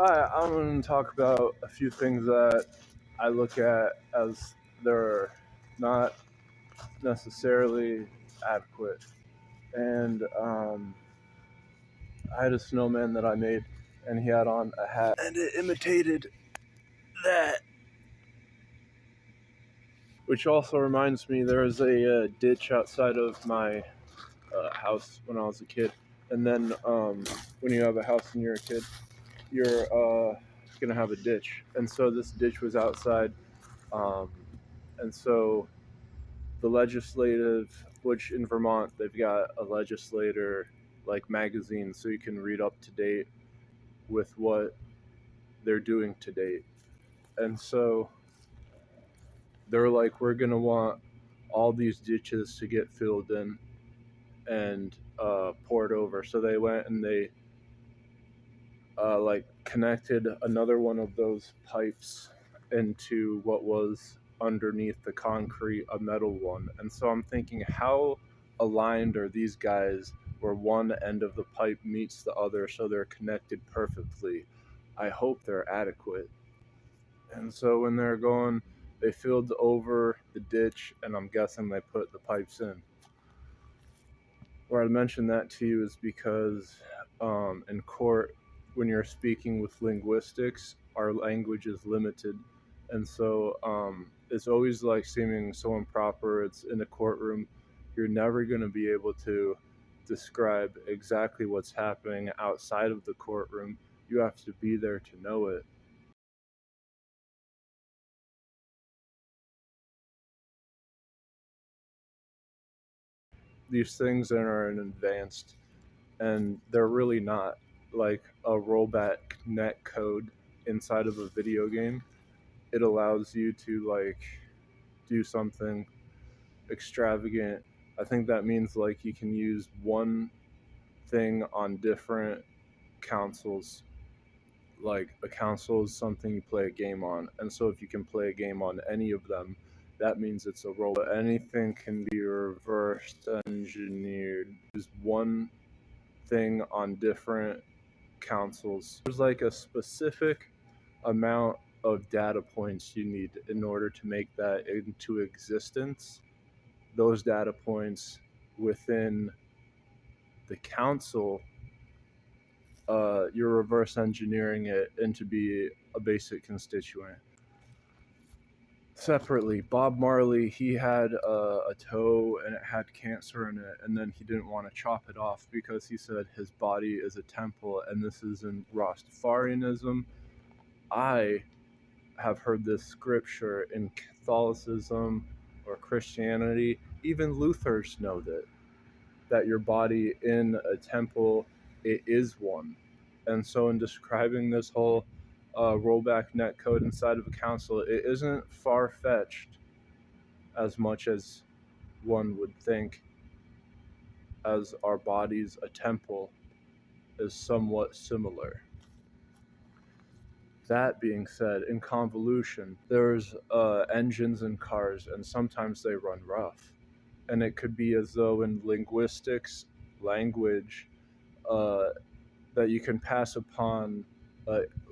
Hi, I'm going to talk about a few things that I look at as they're not necessarily adequate. And I had a snowman that I made, and he had on a hat, and it imitated that. Which also reminds me, there was a ditch outside of my house when I was a kid. And then when you have a house and you're a kid, you're going to have a ditch. And so this ditch was outside. Um, and so the legislative, which in Vermont, they've got a legislator like magazine, so you can read up to date with what they're doing to date. And so they're like, we're going to want all these ditches to get filled in and poured over. So they went and they like connected another one of those pipes into what was underneath the concrete, a metal one. And so I'm thinking, how aligned are these guys where one end of the pipe meets the other so they're connected perfectly? I hope they're adequate. And so when they're going, they filled over the ditch, and I'm guessing they put the pipes in. Where I mention that to you is because in court, when you're speaking with linguistics, our language is limited. And so it's always like seeming so improper. It's in a courtroom. You're never going to be able to describe exactly what's happening outside of the courtroom. You have to be there to know it. These things are in advanced, and they're really not like a rollback net code inside of a video game. It allows you to like do something extravagant. I think that means like you can use one thing on different consoles. Like a console is something you play a game on, and so if you can play a game on any of them, that means it's a roll. Anything can be reverse engineered. Use one thing on different consoles. There's like a specific amount of data points you need in order to make that into existence. Those data points within the console, you're reverse engineering it into be a basic constituent. Separately, Bob Marley, he had a toe and it had cancer in it, and then he didn't want to chop it off because he said his body is a temple, and this is in Rastafarianism. I have heard this scripture in Catholicism or Christianity. Even Luthers know that your body in a temple, it is one. And so in describing this whole rollback net code inside of a council, it isn't far-fetched as much as one would think, as our bodies a temple is somewhat similar. That being said, in convolution, there's engines in cars, and sometimes they run rough. And it could be as though in linguistics, language, that you can pass upon,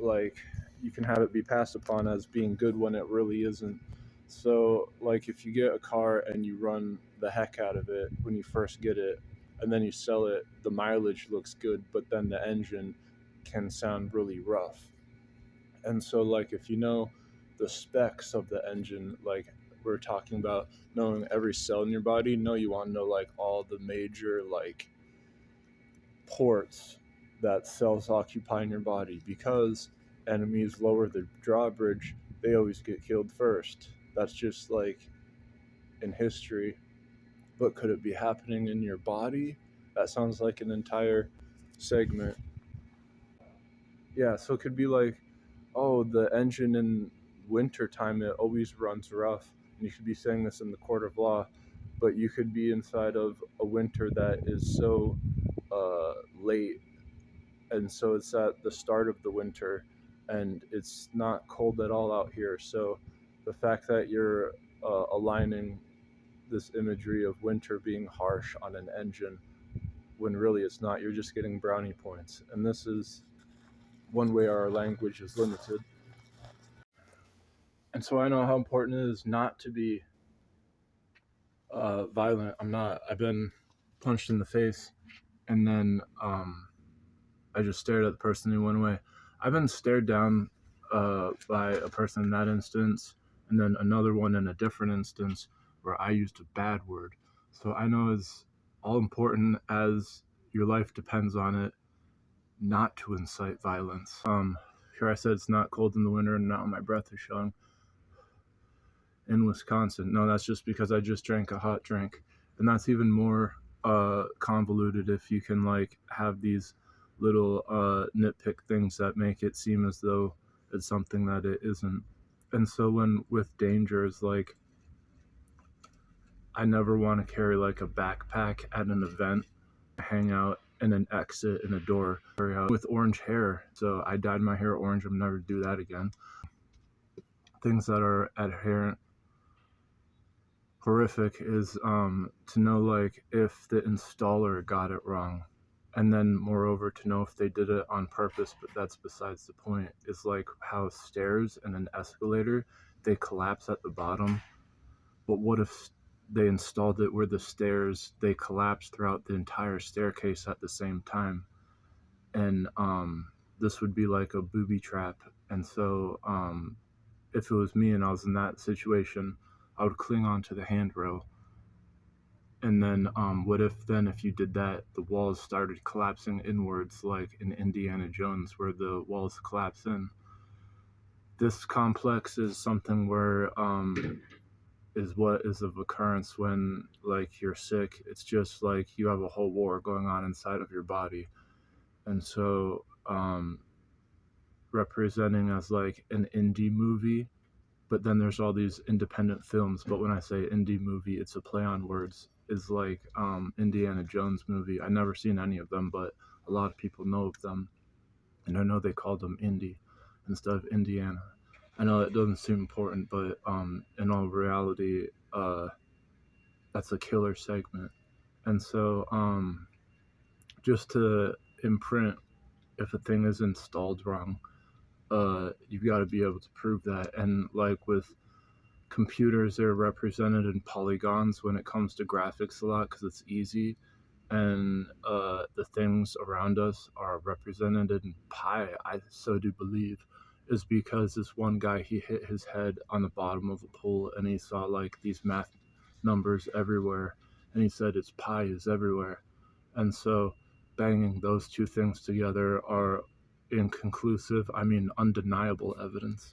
like you can have it be passed upon as being good when it really isn't. So, like if you get a car and you run the heck out of it when you first get it, and then you sell it, the mileage looks good, but then the engine can sound really rough. And so, like, if you know the specs of the engine, like we're talking about knowing every cell in your body, no, you want to know like all the major like ports that cells occupy in your body, because enemies lower the drawbridge, they always get killed first. That's just like in history. But could it be happening in your body? That sounds like an entire segment. Yeah, so it could be like, oh, the engine in wintertime, it always runs rough. And you could be saying this in the court of law, but you could be inside of a winter that is so late, and so it's at the start of the winter, and it's not cold at all out here. So the fact that you're aligning this imagery of winter being harsh on an engine when really it's not, you're just getting brownie points. And this is one way our language is limited. And so I know how important it is not to be violent. I'm not. I've been punched in the face, and then I just stared at the person who went away. I've been stared down by a person in that instance, and then another one in a different instance where I used a bad word. So I know as all important as your life depends on it, not to incite violence. Here I said it's not cold in the winter, and now my breath is showing. In Wisconsin. No, that's just because I just drank a hot drink. And that's even more convoluted if you can like have these little nitpick things that make it seem as though it's something that it isn't. And so when with dangers, like I never want to carry like a backpack at an event, hang out in an exit in a door with orange hair. So I dyed my hair orange. I'm never do that again. Things that are adherent horrific is to know like if the installer got it wrong, and then moreover to know if they did it on purpose, but that's besides the point. Is like how stairs and an escalator, they collapse at the bottom, but what if they installed it where the stairs, they collapse throughout the entire staircase at the same time? And this would be like a booby trap. And so if it was me and I was in that situation, I would cling on to the handrail. And then what if then if you did that, the walls started collapsing inwards like in Indiana Jones where the walls collapse in? This complex is something where is what is of occurrence when like you're sick. It's just like you have a whole war going on inside of your body. And so representing as like an indie movie, but then there's all these independent films. But when I say indie movie, it's a play on words. Is like Indiana Jones movie. I never seen any of them, but a lot of people know of them, and I know they called them indie instead of Indiana. I know it doesn't seem important, but in all reality, that's a killer segment. And so just to imprint, if a thing is installed wrong, you've got to be able to prove that. And like with computers, they're represented in polygons when it comes to graphics a lot because it's easy, and the things around us are represented in pi. I so do believe is because this one guy, he hit his head on the bottom of a pool and he saw like these math numbers everywhere, and he said it's pi is everywhere. And so banging those two things together are inconclusive, I mean undeniable evidence.